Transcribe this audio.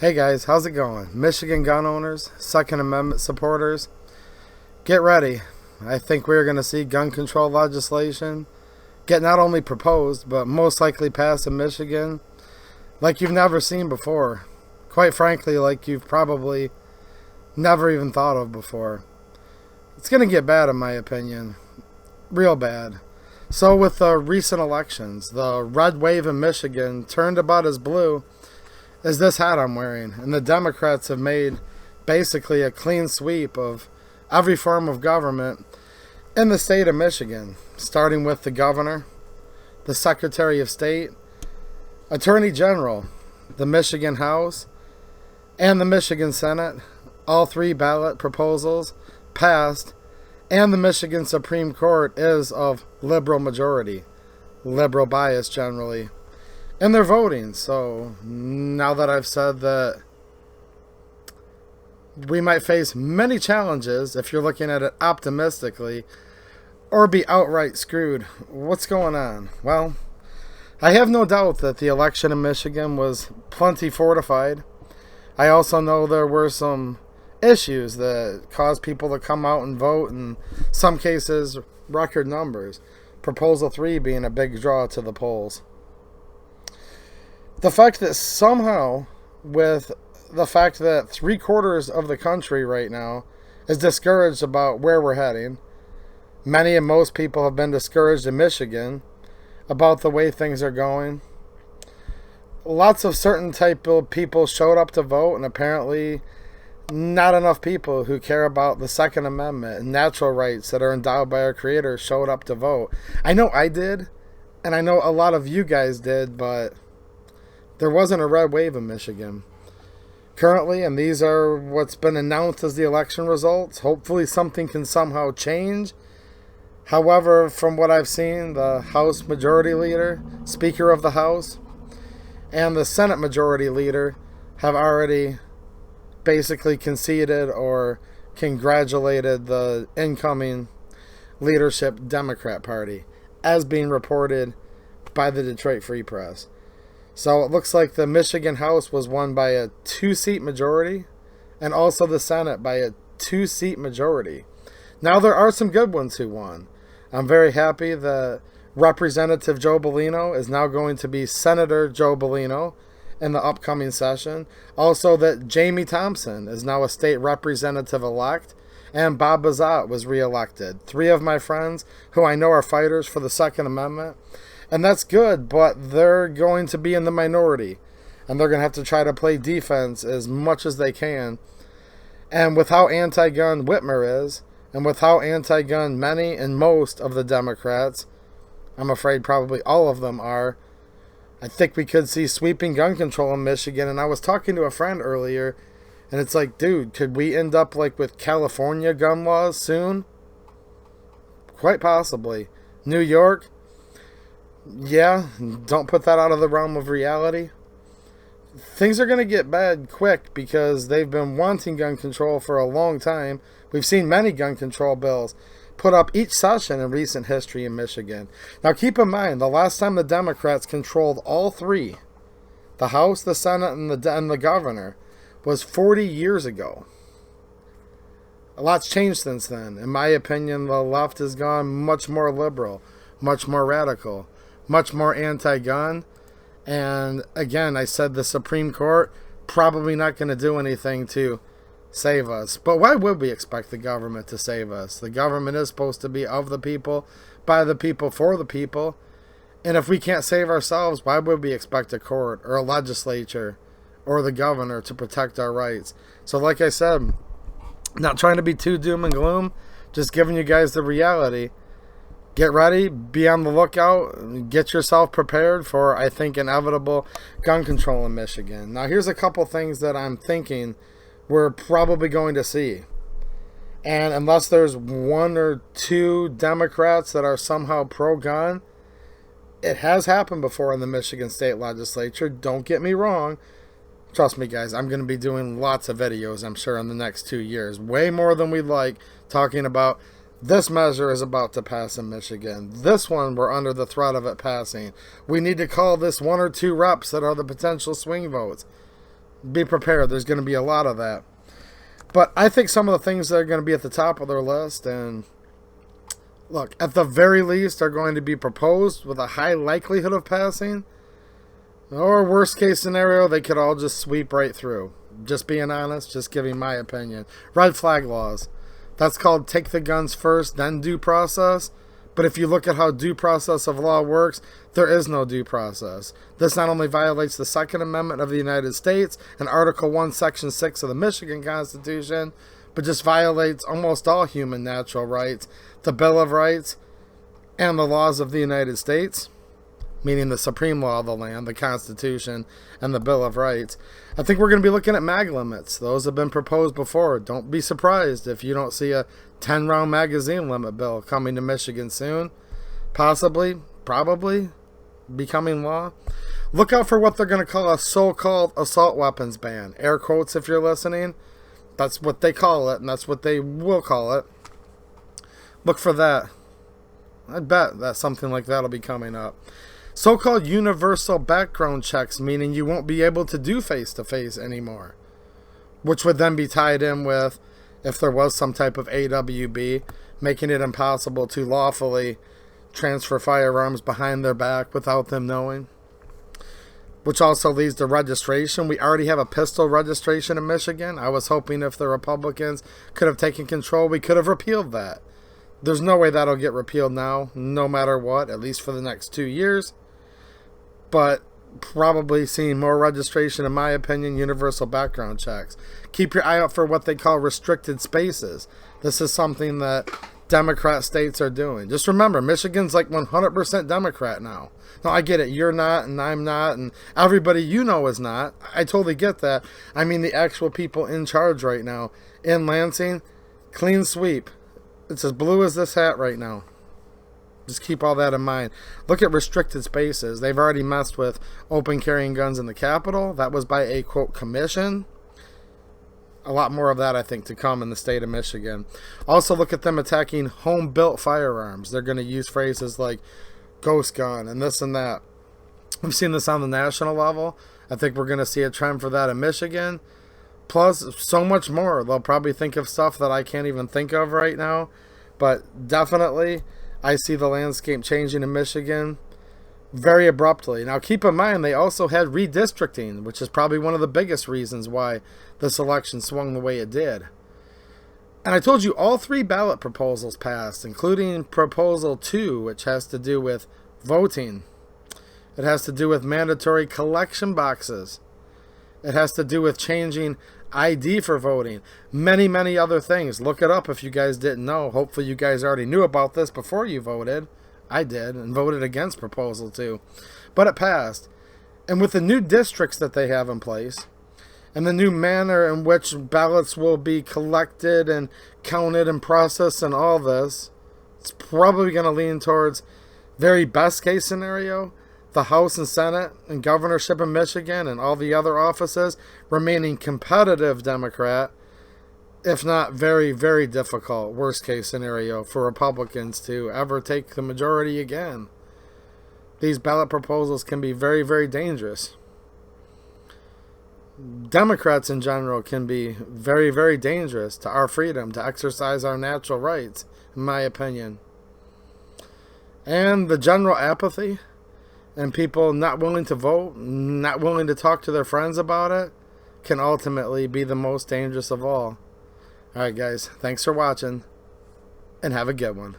Hey guys, how's it going? Michigan gun owners, Second Amendment supporters, get ready. I think we're going to see gun control legislation get not only proposed, but most likely passed in Michigan like you've never seen before. Quite frankly, like you've probably never even thought of before. It's going to get bad in my opinion. Real bad. So with the recent elections, the red wave in Michigan turned about as blue as this hat I'm wearing. And the Democrats have made basically a clean sweep of every form of government in the state of Michigan, starting with the governor, the Secretary of State, Attorney General, the Michigan House, and the Michigan Senate. All three ballot proposals passed, and the Michigan Supreme Court is of liberal majority, liberal bias generally, and they're voting. So now that I've said that we might face many challenges if you're looking at it optimistically, or be outright screwed, what's going on? Well, I have no doubt that the election in Michigan was plenty fortified. I also know there were some issues that caused people to come out and vote, in some cases record numbers, Proposal 3 being a big draw to the polls. The fact that somehow, with the fact that 3/4 of the country right now is discouraged about where we're heading, many and most people have been discouraged in Michigan about the way things are going. Lots of certain type of people showed up to vote, and apparently not enough people who care about the Second Amendment and natural rights that are endowed by our Creator showed up to vote. I know I did, and I know a lot of you guys did, but there wasn't a red wave in Michigan currently, and these are what's been announced as the election results. Hopefully something can somehow change. However, from what I've seen, the House Majority Leader, Speaker of the House, and the Senate Majority Leader have already basically conceded or congratulated the incoming leadership Democrat Party, as being reported by the Detroit Free Press. So it looks like the Michigan House was won by a 2-seat majority, and also the Senate by a 2-seat majority. Now there are some good ones who won. I'm very happy that Representative Joe Bellino is now going to be Senator Joe Bellino in the upcoming session. Also that Jamie Thompson is now a state representative-elect, and Bob Bazat was reelected. 3 of my friends who I know are fighters for the Second Amendment. And that's good, but they're going to be in the minority, and they're going to have to try to play defense as much as they can. And with how anti-gun Whitmer is, and with how anti-gun many and most of the Democrats, I'm afraid probably all of them are, I think we could see sweeping gun control in Michigan. And I was talking to a friend earlier, and it's like, dude, could we end up like with California gun laws soon? Quite possibly. New York? Yeah, don't put that out of the realm of reality. Things are going to get bad quick because they've been wanting gun control for a long time. We've seen many gun control bills put up each session in recent history in Michigan. Now keep in mind, the last time the Democrats controlled all 3, the House, the Senate, and the governor, was 40 years ago. A lot's changed since then. In my opinion, the left has gone much more liberal, much more radical, much more anti-gun. And again, I said the Supreme Court probably not going to do anything to save us. But why would we expect the government to save us? The government is supposed to be of the people, by the people, for the people. And if we can't save ourselves, why would we expect a court or a legislature or the governor to protect our rights? So like I said, not trying to be too doom and gloom, just giving you guys the reality. Get ready, be on the lookout, get yourself prepared for, I think, inevitable gun control in Michigan. Now, here's a couple things that I'm thinking we're probably going to see. And unless there's 1 or 2 Democrats that are somehow pro-gun, it has happened before in the Michigan State Legislature. Don't get me wrong. Trust me, guys, I'm going to be doing lots of videos, I'm sure, in the next 2 years. Way more than we'd like, talking about this measure is about to pass in Michigan. This one, we're under the threat of it passing. We need to call this 1 or 2 reps that are the potential swing votes. Be prepared. There's going to be a lot of that. But I think some of the things that are going to be at the top of their list, and look, at the very least, are going to be proposed with a high likelihood of passing. Or worst case scenario, they could all just sweep right through. Just being honest, just giving my opinion. Red flag laws. That's called take the guns first, then due process. But if you look at how due process of law works, there is no due process. This not only violates the Second Amendment of the United States and Article 1, Section 6 of the Michigan Constitution, but just violates almost all human natural rights, the Bill of Rights, and the laws of the United States, meaning the supreme law of the land, the Constitution, and the Bill of Rights. I think we're going to be looking at mag limits. Those have been proposed before. Don't be surprised if you don't see a 10-round magazine limit bill coming to Michigan soon. Possibly, probably, becoming law. Look out for what they're going to call a so-called assault weapons ban. Air quotes if you're listening. That's what they call it, and that's what they will call it. Look for that. I bet that something like that will be coming up. So-called universal background checks, meaning you won't be able to do face-to-face anymore, which would then be tied in with, if there was some type of AWB, making it impossible to lawfully transfer firearms behind their back without them knowing, which also leads to registration. We already have a pistol registration in Michigan. I was hoping if the Republicans could have taken control, we could have repealed that. There's no way that'll get repealed now, no matter what, at least for the next 2 years. But probably seeing more registration, in my opinion, universal background checks. Keep your eye out for what they call restricted spaces. This is something that Democrat states are doing. Just remember, Michigan's like 100% Democrat now. Now, I get it. You're not, and I'm not, and everybody you know is not. I totally get that. I mean, the actual people in charge right now in Lansing, clean sweep. It's as blue as this hat right now. Just keep all that in mind. Look at restricted spaces. They've already messed with open carrying guns in the Capitol. That was by a, quote, commission. A lot more of that, I think, to come in the state of Michigan. Also, look at them attacking home-built firearms. They're going to use phrases like ghost gun and this and that. We've seen this on the national level. I think we're going to see a trend for that in Michigan. Plus, so much more. They'll probably think of stuff that I can't even think of right now. But definitely, I see the landscape changing in Michigan very abruptly. Now, keep in mind, they also had redistricting, which is probably one of the biggest reasons why this election swung the way it did. And I told you all 3 ballot proposals passed, including Proposal 2, which has to do with voting. It has to do with mandatory collection boxes. It has to do with changing ID for voting. Many, many other things. Look it up if you guys didn't know. Hopefully you guys already knew about this before you voted. I did, and voted against Proposal 2. But it passed. And with the new districts that they have in place, and the new manner in which ballots will be collected and counted and processed and all this, it's probably going to lean towards, very best case scenario, the House and Senate and governorship in Michigan and all the other offices remaining competitive Democrat, if not very, very difficult, worst case scenario, for Republicans to ever take the majority again. These ballot proposals can be very, very dangerous. Democrats in general can be very, very dangerous to our freedom to exercise our natural rights, in my opinion. And the general apathy and people not willing to vote, not willing to talk to their friends about it, can ultimately be the most dangerous of all. Alright guys, thanks for watching, and have a good one.